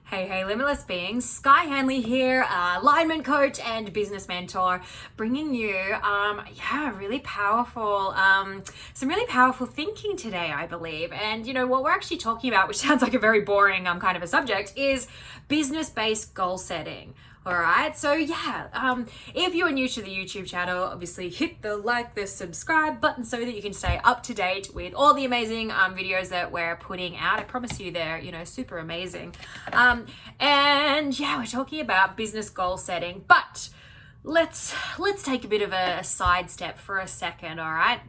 Hey, limitless beings, Skye here, alignment coach and business mentor, bringing you, really powerful, some really powerful thinking today, I believe. And what we're actually talking about, which sounds like a very boring kind of a subject, is business-based goal setting. All right, so if you are new to the YouTube channel, obviously hit the subscribe button so that you can stay up to date with all the amazing videos that we're putting out. I promise you they're, super amazing. We're talking about business goal setting, but let's take a bit of a sidestep for a second, all right?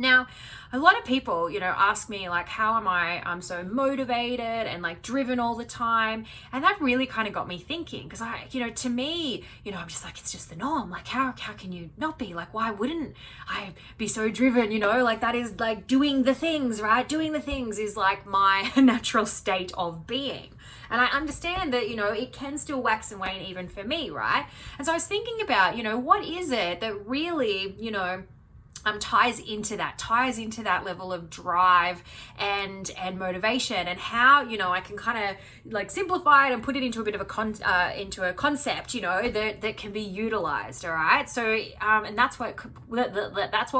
Now, a lot of people, ask me like, how am I so motivated and like driven all the time? And that really kind of got me thinking, because to me, I'm just like, it's just the norm. Like, how can you not be? Like, why wouldn't I be so driven? Like that is like doing the things, right? Doing the things is like my natural state of being. And I understand that, it can still wax and wane even for me, right? And so I was thinking about, what is it that really, ties into that level of drive and motivation, and how I can kind of like simplify it and put it into a bit of a concept that can be utilized. All right, so and that's what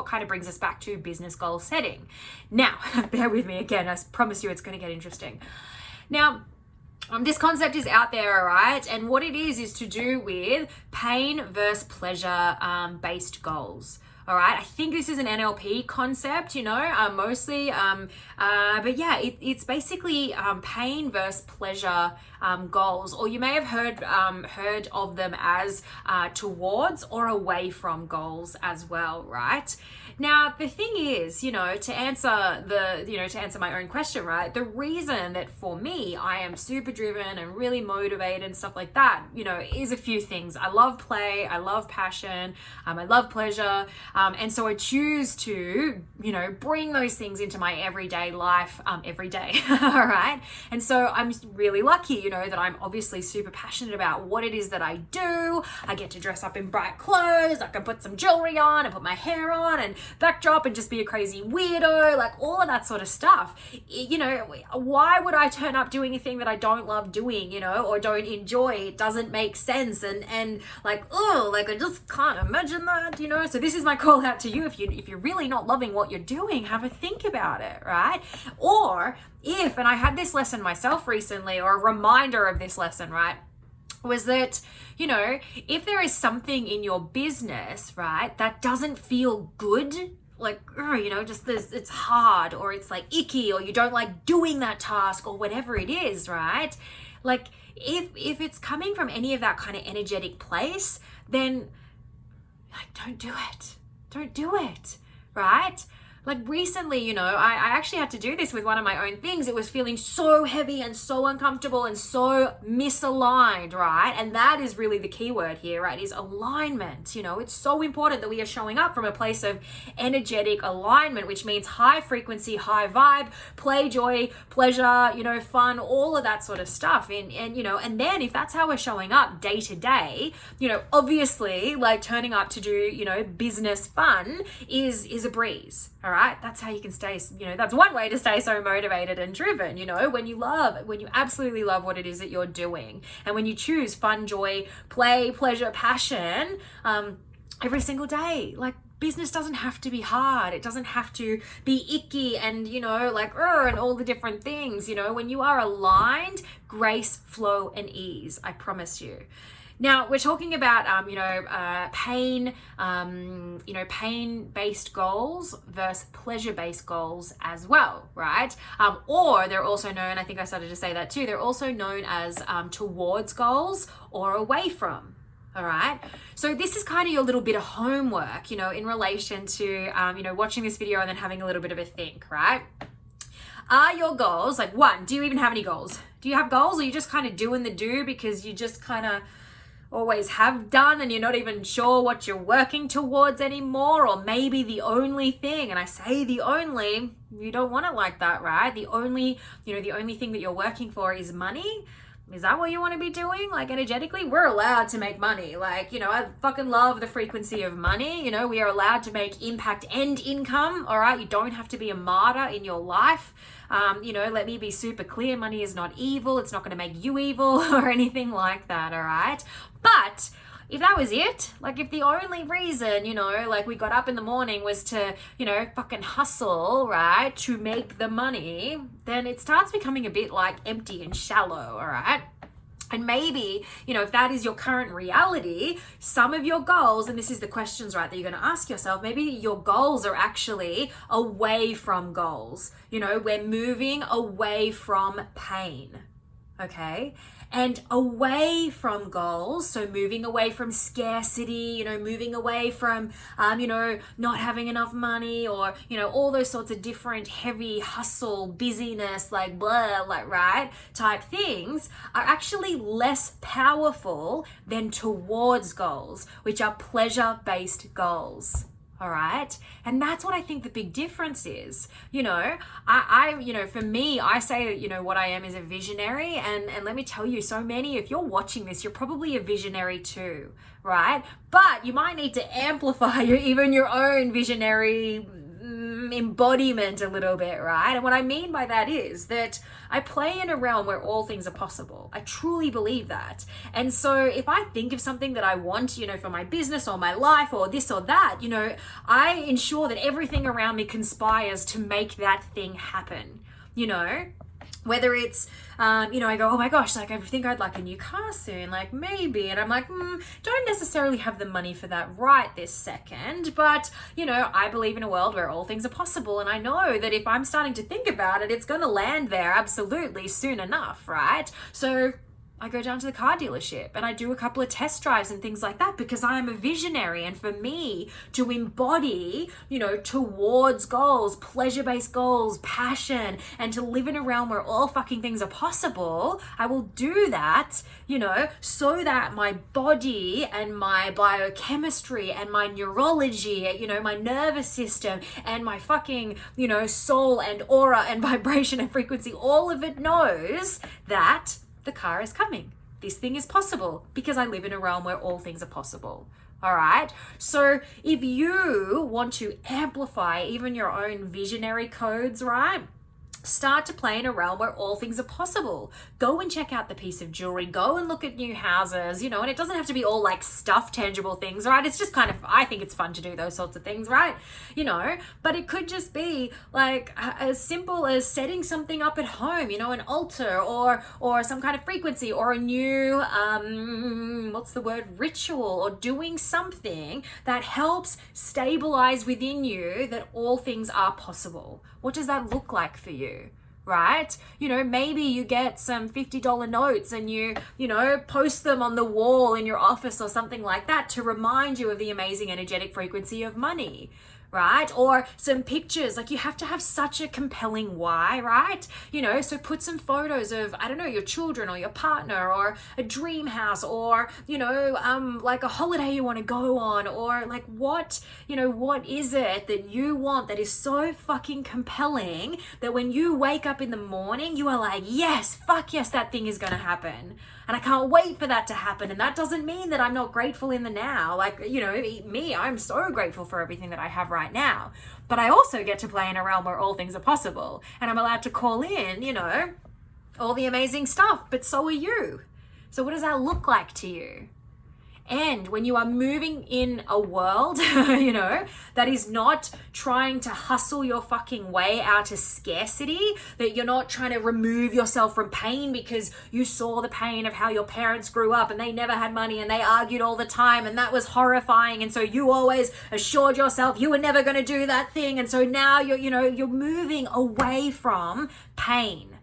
kind of brings us back to business goal setting. Now bear with me again, I promise you it's going to get interesting. Now this concept is out there, all right? And what it is to do with pain versus pleasure based goals. All right, I think this is an NLP concept, mostly. It's basically pain versus pleasure goals, or you may have heard of them as towards or away from goals as well, right? Now, the thing is, to answer my own question, right? The reason that for me, I am super driven and really motivated and stuff like that, is a few things. I love play, I love passion, I love pleasure. And so I choose to, bring those things into my everyday life every day, all right? And so I'm really lucky, that I'm obviously super passionate about what it is that I do. I get to dress up in bright clothes, I can put some jewelry on and put my hair on and backdrop and just be a crazy weirdo, like all of that sort of stuff. Why would I turn up doing a thing that I don't love doing, or don't enjoy? It doesn't make sense. And like, I just can't imagine that, So this is my call out to you. If you're really not loving what you're doing, have a think about it, right? Or and I had this lesson myself recently, or a reminder of this lesson, right? Was that, if there is something in your business, right, that doesn't feel good, like, it's hard, or it's like icky, or you don't like doing that task, or whatever it is, right? Like, if it's coming from any of that kind of energetic place, then like, don't do it, right? Like recently, I actually had to do this with one of my own things. It was feeling so heavy and so uncomfortable and so misaligned, right? And that is really the key word here, right? Is alignment. It's so important that we are showing up from a place of energetic alignment, which means high frequency, high vibe, play, joy, pleasure, fun, all of that sort of stuff. And then if that's how we're showing up day to day, obviously like turning up to do, business fun is a breeze. All right, that's how you can stay, that's one way to stay so motivated and driven, when you absolutely love what it is that you're doing. And when you choose fun, joy, play, pleasure, passion, every single day, like business doesn't have to be hard. It doesn't have to be icky and, and all the different things, when you are aligned, grace, flow, and ease, I promise you. Now, we're talking about, pain-based goals versus pleasure-based goals as well, right? Or they're also known, I think I started to say that too, they're also known as towards goals or away from. All right. So this is kind of your little bit of homework, in relation to, watching this video and then having a little bit of a think, right? Are your goals, like one, do you even have any goals? Do you have goals, or are you just kind of doing the do because you just kind of always have done and you're not even sure what you're working towards anymore? Or maybe the only thing, and I say the only, you don't want it like that, right? The only thing that you're working for is money. Is that what you want to be doing? Like energetically, we're allowed to make money. Like, I fucking love the frequency of money. We are allowed to make impact and income. All right. You don't have to be a martyr in your life. Let me be super clear. Money is not evil. It's not going to make you evil or anything like that. All right. But if that was it, like if the only reason, like we got up in the morning was to, fucking hustle, right, to make the money, then it starts becoming a bit like empty and shallow, all right? And maybe, if that is your current reality, some of your goals, and this is the questions, right, that you're going to ask yourself, maybe your goals are actually away from goals. We're moving away from pain, okay? And away from goals, so moving away from scarcity, moving away from, not having enough money or, all those sorts of different heavy hustle, busyness, like blah, like, right, type things are actually less powerful than towards goals, which are pleasure-based goals. All right. And that's what I think the big difference is. For me, I say, what I am is a visionary. And let me tell you, so many, if you're watching this, you're probably a visionary too, right? But you might need to amplify even your own visionary embodiment a little bit, right? And what I mean by that is that I play in a realm where all things are possible. I truly believe that. And so if I think of something that I want, for my business or my life or this or that, I ensure that everything around me conspires to make that thing happen, whether it's, I go, oh my gosh, like I think I'd like a new car soon, like maybe. And I'm like, don't necessarily have the money for that right this second. But, I believe in a world where all things are possible. And I know that if I'm starting to think about it, it's going to land there absolutely soon enough, right? So I go down to the car dealership and I do a couple of test drives and things like that because I'm a visionary. And for me to embody, towards goals, pleasure-based goals, passion, and to live in a realm where all fucking things are possible, I will do that, so that my body and my biochemistry and my neurology, my nervous system and my fucking, soul and aura and vibration and frequency, all of it knows that the car is coming. This thing is possible because I live in a realm where all things are possible. All right. So if you want to amplify even your own visionary codes, right? Start to play in a realm where all things are possible. Go and check out the piece of jewelry. Go and look at new houses, and it doesn't have to be all like stuff, tangible things, right? It's just kind of, I think it's fun to do those sorts of things, right? But it could just be like as simple as setting something up at home, an altar or some kind of frequency or a new, ritual, or doing something that helps stabilize within you that all things are possible. What does that look like for you? Right? Maybe you get some $50 notes and you post them on the wall in your office or something like that to remind you of the amazing energetic frequency of money. Right? Or some pictures, like you have to have such a compelling why, right? So put some photos of, I don't know, your children or your partner or a dream house or, like a holiday you want to go on, or like what is it that you want that is so fucking compelling that when you wake up in the morning, you are like, yes, fuck yes, that thing is going to happen. And I can't wait for that to happen. And that doesn't mean that I'm not grateful in the now. Like, me, I'm so grateful for everything that I have right now. But I also get to play in a realm where all things are possible. And I'm allowed to call in, all the amazing stuff. But so are you. So what does that look like to you? And when you are moving in a world, that is not trying to hustle your fucking way out of scarcity, that you're not trying to remove yourself from pain because you saw the pain of how your parents grew up and they never had money and they argued all the time and that was horrifying. And so you always assured yourself you were never going to do that thing. And so now you're moving away from pain.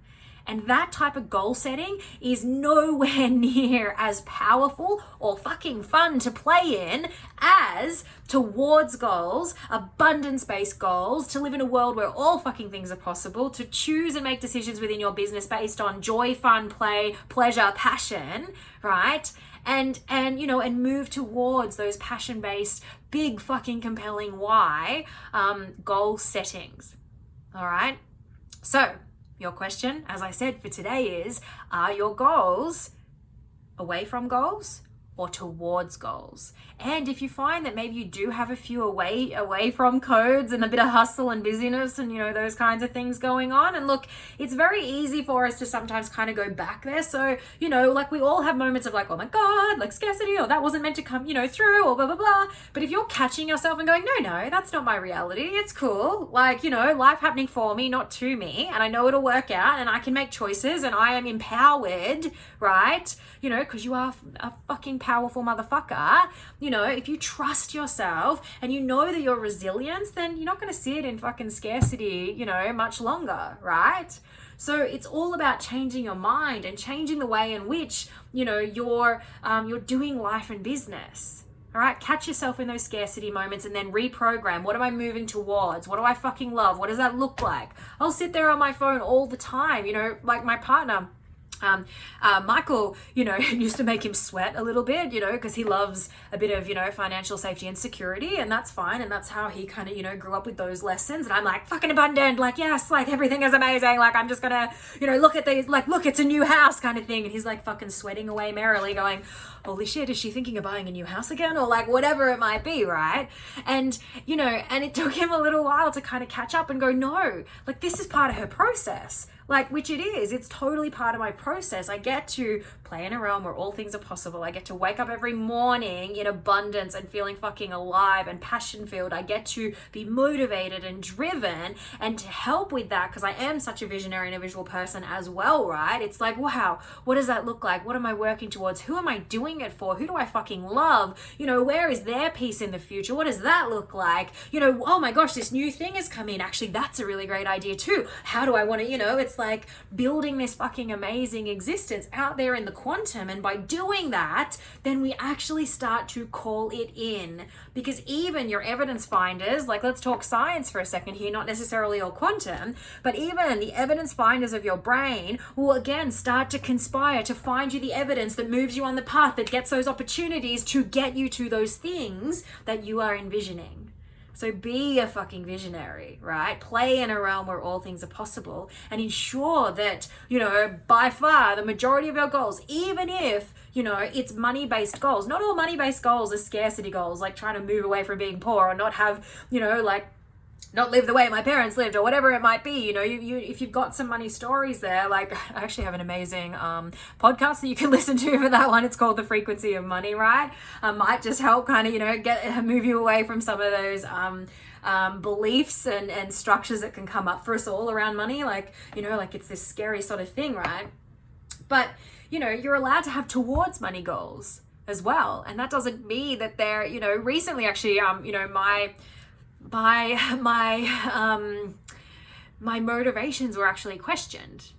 And that type of goal setting is nowhere near as powerful or fucking fun to play in as towards goals, abundance-based goals, to live in a world where all fucking things are possible, to choose and make decisions within your business based on joy, fun, play, pleasure, passion, right? And move towards those passion-based, big fucking compelling why goal settings. All right? So Your question, as I said for today, is, are your goals away from goals or towards goals? And if you find that maybe you do have a few away from codes and a bit of hustle and busyness and, you know, those kinds of things going on, and look, it's very easy for us to sometimes kind of go back there. So, you know, like we all have moments of like, oh my God, like scarcity, or that wasn't meant to come, you know, through, or blah, blah, blah. But if you're catching yourself and going, no, that's not my reality. It's cool. Like, you know, life happening for me, not to me. And I know it'll work out and I can make choices and I am empowered, right? You know, because you are a fucking powerful motherfucker. You know, if you trust yourself and you know that you're resilient, then you're not going to sit in fucking scarcity, you know, much longer, right? So it's all about changing your mind and changing the way in which, you know, you're doing life and business. All right, catch yourself in those scarcity moments and then reprogram. What am I moving towards? What do I fucking love? What does that look like? I'll sit there on my phone all the time, you know, like my partner, Michael, you know, used to make him sweat a little bit, you know, because he loves a bit of, you know, financial safety and security, and that's fine. And that's how he kind of, you know, grew up with those lessons. And I'm like, fucking abundant, like, yes, like everything is amazing. Like, I'm just gonna, you know, look at these, like, look, it's a new house kind of thing. And he's like fucking sweating away merrily going, holy shit, is she thinking of buying a new house again? Or like whatever it might be, right? And, you know, and it took him a little while to kind of catch up and go, no, like this is part of her process. Like, which it is, it's totally part of my process. I get to play in a realm where all things are possible. I get to wake up every morning in abundance and feeling fucking alive and passion filled. I get to be motivated and driven, and to help with that, because I am such a visionary and a visual person as well, right? It's like, wow, what does that look like? What am I working towards? Who am I doing it for? Who do I fucking love? You know, where is their peace in the future? What does that look like? You know, oh my gosh, this new thing has come in. Actually, that's a really great idea too. How do I want to, you know, it's like building this fucking amazing existence out there in the quantum. And by doing that, then we actually start to call it in, because even your evidence finders, like let's talk science for a second here, not necessarily all quantum, but even the evidence finders of your brain will again start to conspire to find you the evidence that moves you on the path, that gets those opportunities to get you to those things that you are envisioning. So be a fucking visionary, right? Play in a realm where all things are possible, and ensure that, you know, by far the majority of your goals, even if, you know, it's money-based goals, not all money-based goals are scarcity goals, like trying to move away from being poor or not have, you know, like not live the way my parents lived or whatever it might be. You know, you if you've got some money stories there, like I actually have an amazing podcast that you can listen to for that one. It's called The Frequency of Money, right? Might just help kind of, you know, move you away from some of those beliefs and structures that can come up for us all around money. Like, you know, like it's this scary sort of thing, right? But, you know, you're allowed to have towards money goals as well. And that doesn't mean that they're, you know, recently actually, you know, my motivations were actually questioned,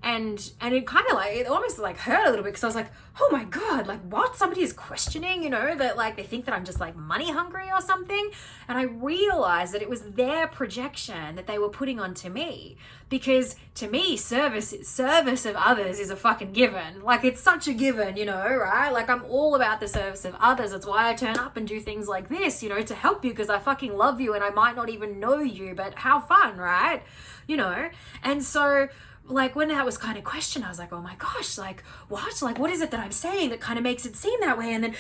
and it kind of like, it almost like hurt a little bit, because I was like, oh my God, like what? Somebody is questioning, you know, that like they think that I'm just like money hungry or something. And I realized that it was their projection that they were putting onto me, because to me, service of others is a fucking given. Like it's such a given, you know, right? Like I'm all about the service of others. That's why I turn up and do things like this, you know, to help you, because I fucking love you and I might not even know you, but how fun, right? You know, and so like when that was kind of questioned, I was like, oh my gosh, like what? Like what is it that I'm saying that kind of makes it seem that way? And then,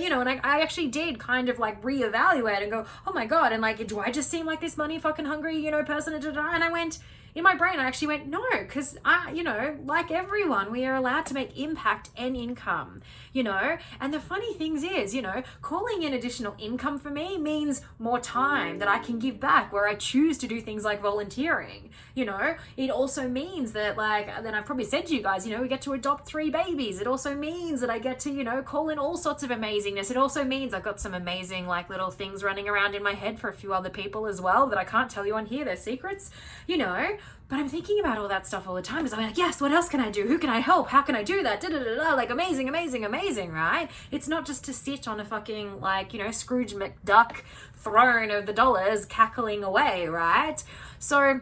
you know, and I actually did kind of like reevaluate and go, oh my God. And like, do I just seem like this money fucking hungry, you know, person? And I went, in my brain, I actually went, no, because you know, like everyone, we are allowed to make impact and income, you know. And the funny things is, you know, calling in additional income for me means more time that I can give back, where I choose to do things like volunteering, you know. It also means that, like, then I've probably said to you guys, you know, we get to adopt 3 babies. It also means that I get to, you know, call in all sorts of amazingness. It also means I've got some amazing, like, little things running around in my head for a few other people as well that I can't tell you on here. They're secrets, you know. But I'm thinking about all that stuff all the time, because I'm like, yes, what else can I do? Who can I help? How can I do that? Like amazing, amazing, amazing, right? It's not just to sit on a fucking, like, you know, Scrooge McDuck throne of the dollars cackling away, right? So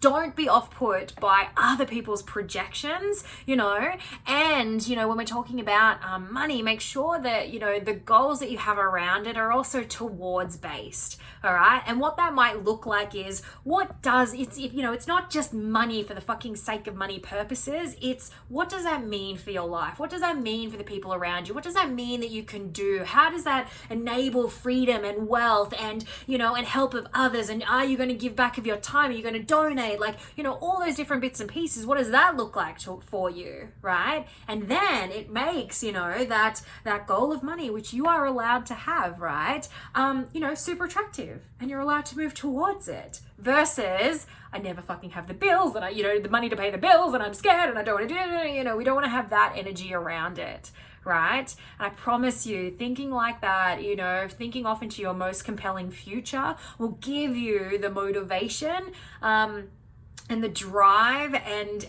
Don't be off put by other people's projections, and, when we're talking about money, make sure that, the goals that you have around it are also towards based. All right. And what that might look like is it's not just money for the fucking sake of money purposes. It's what does that mean for your life? What does that mean for the people around you? What does that mean that you can do? How does that enable freedom and wealth and, and help of others? And are you going to give back of your time? Are you going to donate? All those different bits and pieces. What does that look like for you? Right. And then it makes, that goal of money, which you are allowed to have, right? Super attractive. And you're allowed to move towards it versus I never fucking have the bills and the money to pay the bills and I'm scared and I don't want to do it. We don't want to have that energy around it. Right? And I promise you, thinking like that, thinking off into your most compelling future will give you the motivation, and the drive and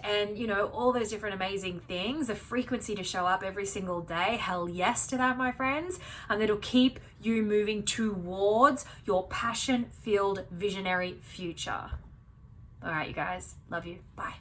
all those different amazing things, the frequency to show up every single day. Hell yes to that, my friends. And it'll keep you moving towards your passion-filled visionary future. All right, you guys. Love you. Bye.